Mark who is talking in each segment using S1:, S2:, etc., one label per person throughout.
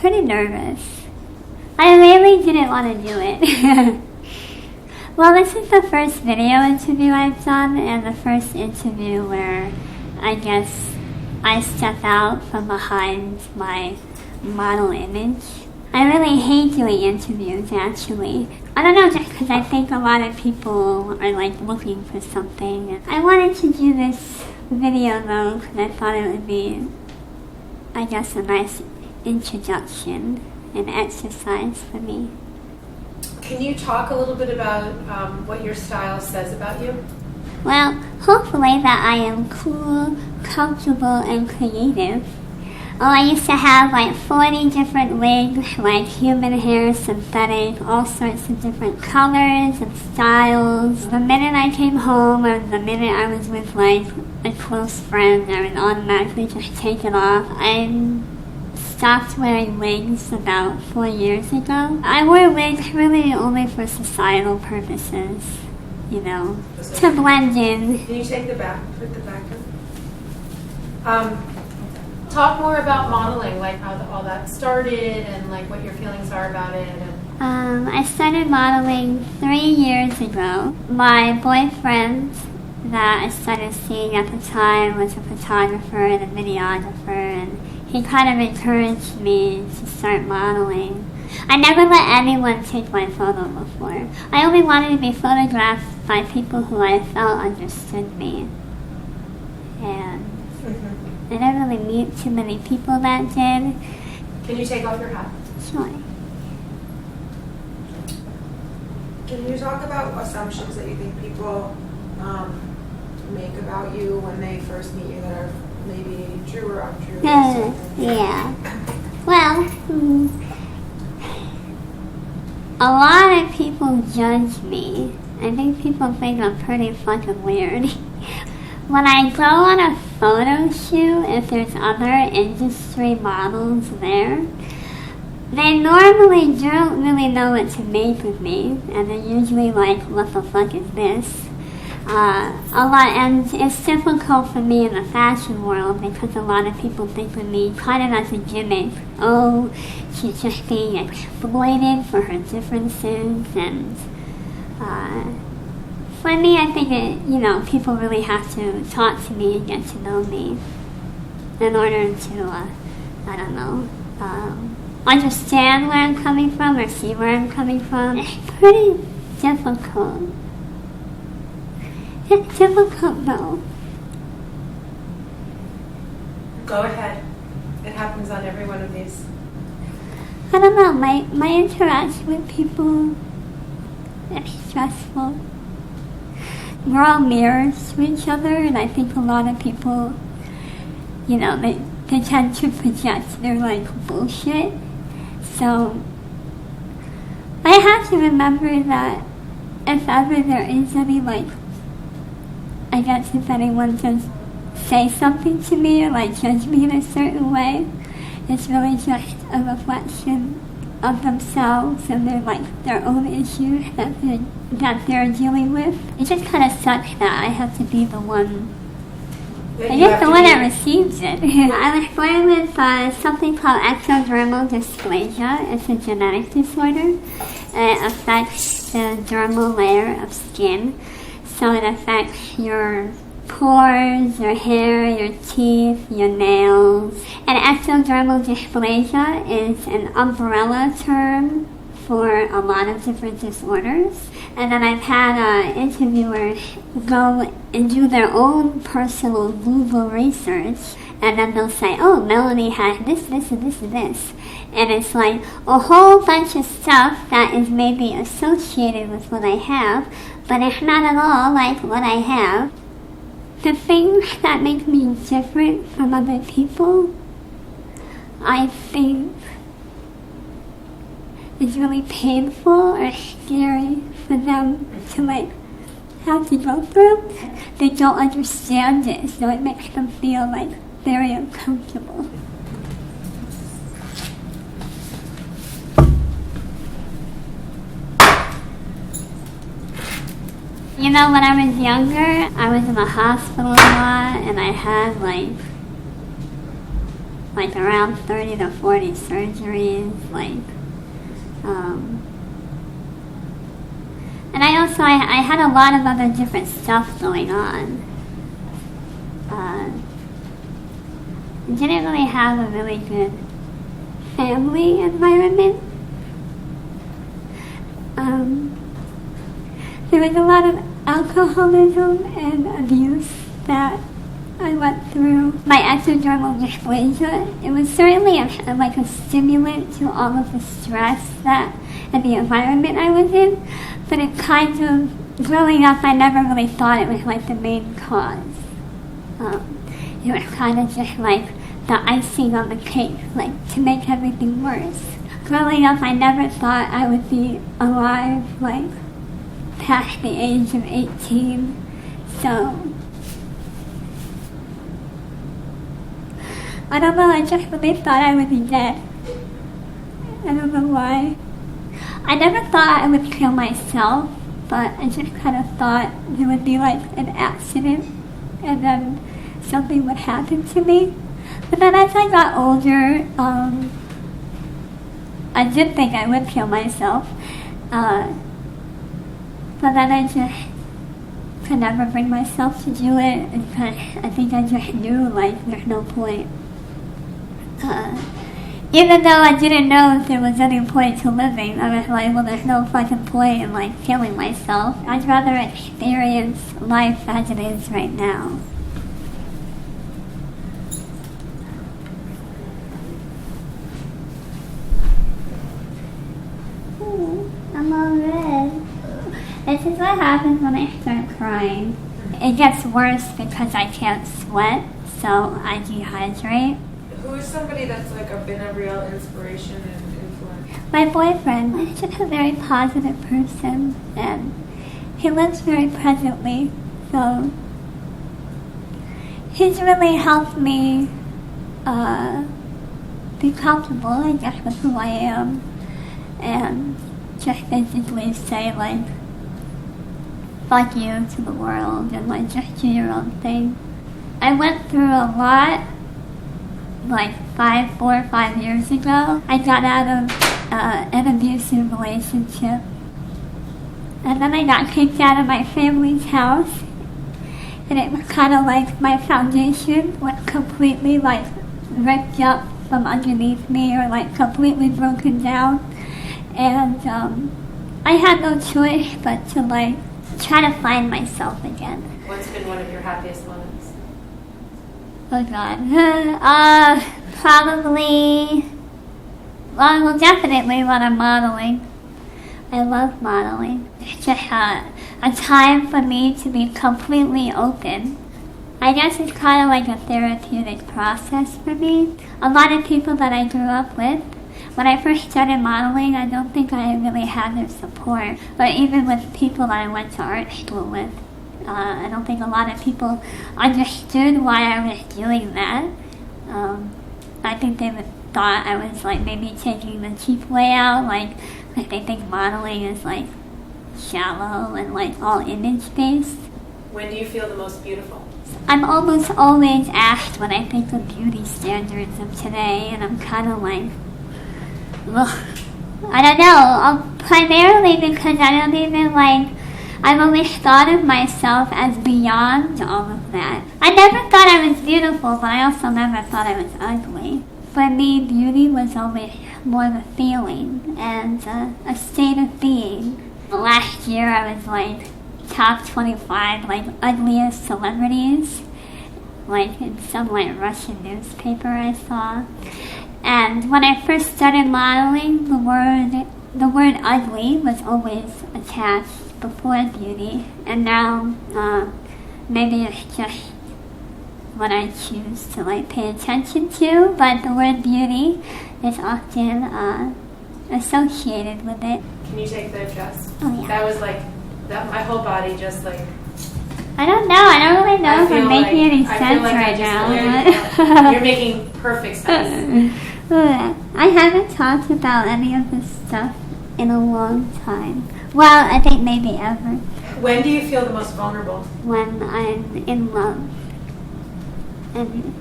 S1: pretty nervous. I really didn't want to do it. Well, this is the first video interview I've done, and the first interview where I guess I step out from behind my model image. I really hate doing interviews, actually. I don't know, just because I think a lot of people are like looking for something. I wanted to do this video though, because I thought it would be, I guess, a nice introduction and exercise for me.
S2: Can you talk a little bit about what your style says about you?
S1: Well, hopefully that I am cool, comfortable, and creative. Oh, I used to have like 40 different wigs, like human hair, synthetic, all sorts of different colors and styles. The minute I came home or the minute I was with like a close friend, I would automatically just take it off. I stopped wearing wigs about 4 years ago. I wore wigs really only for societal purposes, you know, to blend in.
S2: Can you take the back, put the back up? Talk more about modeling, like how all that started and like what your feelings are about it.
S1: I started modeling 3 years ago. My boyfriend that I started seeing at the time was a photographer and a videographer, and he kind of encouraged me to start modeling. I never let anyone take my photo before. I only wanted to be photographed by people who I felt understood me. And I didn't really meet too many people that did.
S2: Can you take off your hat?
S1: Sure.
S3: Can you talk about assumptions that you think people make about you when they first meet you that are maybe true or untrue?
S1: Yeah. Well, a lot of people judge me. I think people think I'm pretty fucking weird. When I go on a photo shoot, if there's other industry models there, they normally don't really know what to make of me, and they're usually like, what the fuck is this? And it's difficult for me in the fashion world because a lot of people think of me kind of as a gimmick. Oh, she's just being exploited for her differences, and for me, I think people really have to talk to me and get to know me in order to, understand where I'm coming from or see where I'm coming from. It's pretty difficult. It's difficult though.
S2: Go ahead. It happens on every one of these.
S1: I don't know, my interaction with people is stressful. We're all mirrors to each other, and I think a lot of people, they tend to project their bullshit. So I have to remember that if ever there is any I guess if anyone does say something to me or judge me in a certain way, it's really just a reflection of themselves and their own issues that they're dealing with. It just kind of sucks that I have to be the one. I guess the one that receives it. I was born with something called ectodermal dysplasia. It's a genetic disorder. It affects the dermal layer of skin. So it affects your pores, your hair, your teeth, your nails. And ectodermal dysplasia is an umbrella term for a lot of different disorders. And then I've had interviewers go and do their own personal Google research, and then they'll say, oh, Melanie has this, and this. And it's a whole bunch of stuff that is maybe associated with what I have, but it's not at all like what I have. The things that make me different from other people, I think, is really painful or scary for them to have to go through. They don't understand it, so it makes them feel very uncomfortable. When I was younger, I was in the hospital a lot, and I had like around 30 to 40 surgeries, like, and I had a lot of other different stuff going on. Didn't really have a really good family environment. There was a lot of alcoholism and abuse that I went through. My ectodermal dysplasia, it was certainly like a stimulant to all of the stress that and the environment I was in, but it kind of, growing up, I never really thought it was like the main cause. It was kind of just like the icing on the cake, like to make everything worse. Growing up, I never thought I would be alive, like, past the age of 18, so I don't know, I just really thought I would be dead. I don't know why. I never thought I would kill myself, but I just kind of thought there would be like an accident and then something would happen to me. But then as I got older, I did think I would kill myself. But then I just could never bring myself to do it, because I think I just knew, like, there's no point. Even though I didn't know if there was any point to living, I was like, well, there's no fucking point in, like, killing myself. I'd rather experience life as it is right now. I'm all red. This is what happens when I start crying. It gets worse because I can't sweat, so I dehydrate.
S3: Who is somebody that's like been a real inspiration and influence?
S1: My boyfriend is just a very positive person, and he lives very presently, so he's really helped me be comfortable, I guess, with who I am, and just basically say, like, fuck you to the world, and, like, just do your own thing. I went through a lot, like 4 or 5 years ago. I got out of an abusive relationship, and then I got kicked out of my family's house, and it was kind of like my foundation was completely, like, ripped up from underneath me, or like completely broken down, and I had no choice but to, like, try to find myself again.
S2: What's been one of your happiest moments?
S1: Oh God. Probably, well, definitely when I'm modeling. I love modeling. It's just a time for me to be completely open. I guess it's kind of like a therapeutic process for me. A lot of people that I grew up with, when I first started modeling, I don't think I really had their support. But even with people that I went to art school with, I don't think a lot of people understood why I was doing that. I think they thought I was, like, maybe taking the cheap way out, like they think modeling is, like, shallow and, like, all image-based.
S2: When do you feel the most beautiful?
S1: I'm almost always asked what I think the beauty standards of today, and I'm kind of like, ugh, I don't know, primarily because I don't even, like, I've always thought of myself as beyond all of that. I never thought I was beautiful, but I also never thought I was ugly. For me, beauty was always more of a feeling and a state of being. Last year I was, like, top 25, like, ugliest celebrities, like, in some, like, Russian newspaper I saw. And when I first started modeling, the word ugly was always attached before beauty, and now maybe it's just what I choose to, like, pay attention to, but the word beauty is often associated with it.
S2: Can you take the dress?
S1: Oh yeah.
S2: That was like, that my whole body just, like,
S1: I don't know. I don't really know if I'm making any sense right now.
S2: You're making perfect sense.
S1: I haven't talked about any of this stuff in a long time. Well, I think maybe ever.
S2: When do you feel the most vulnerable? When
S1: I'm in love. And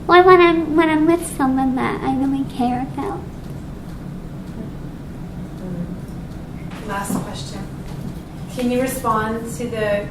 S1: or when I'm with someone that I really care about.
S2: Last question. Can you respond to the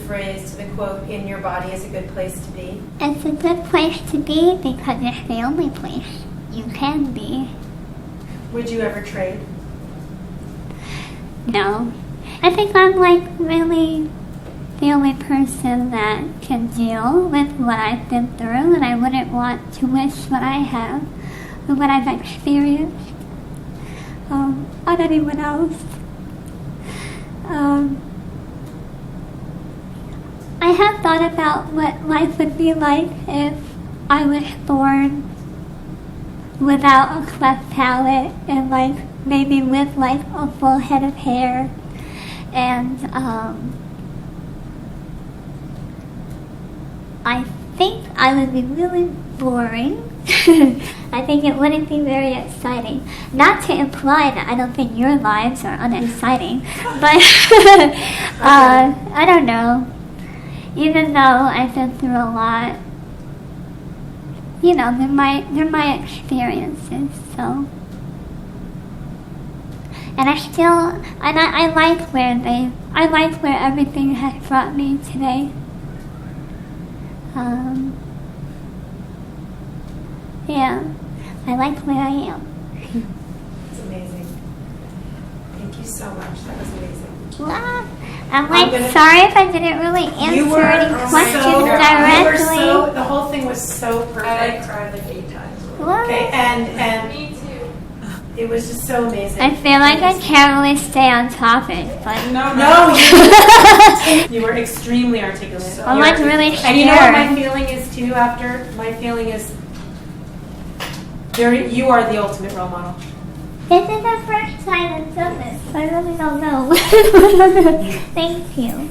S2: phrase, to the quote, "In your body is a good place to be"?
S1: It's a good place to be because it's the only place you can be.
S2: Would you ever trade?
S1: No. I think I'm like really the only person that can deal with what I've been through, and I wouldn't want to wish what I have or what I've experienced on anyone else. I have thought about what life would be like if I was born without a cleft palate and like maybe with like a full head of hair, and I think I would be really boring. I think it wouldn't be very exciting. Not to imply that I don't think your lives are unexciting, but I don't know. Even though I've been through a lot, you know, they're my experiences. So, and I like where everything has brought me today. Yeah, I like where I am.
S2: It's amazing. Thank you so much. That was amazing.
S1: I'm sorry if I didn't really answer any questions directly.
S2: The whole thing was so perfect.
S3: I cried like 8 times.
S1: What?
S2: Okay, and me too. It was just so amazing.
S1: I feel like I can't really stay on topic, but
S2: no, you were extremely articulate.
S1: I'm like really scared.
S2: And you know what my feeling is too. After my feeling is, you are the ultimate role model.
S1: This is the first time I've done this. I really don't know. Thank you.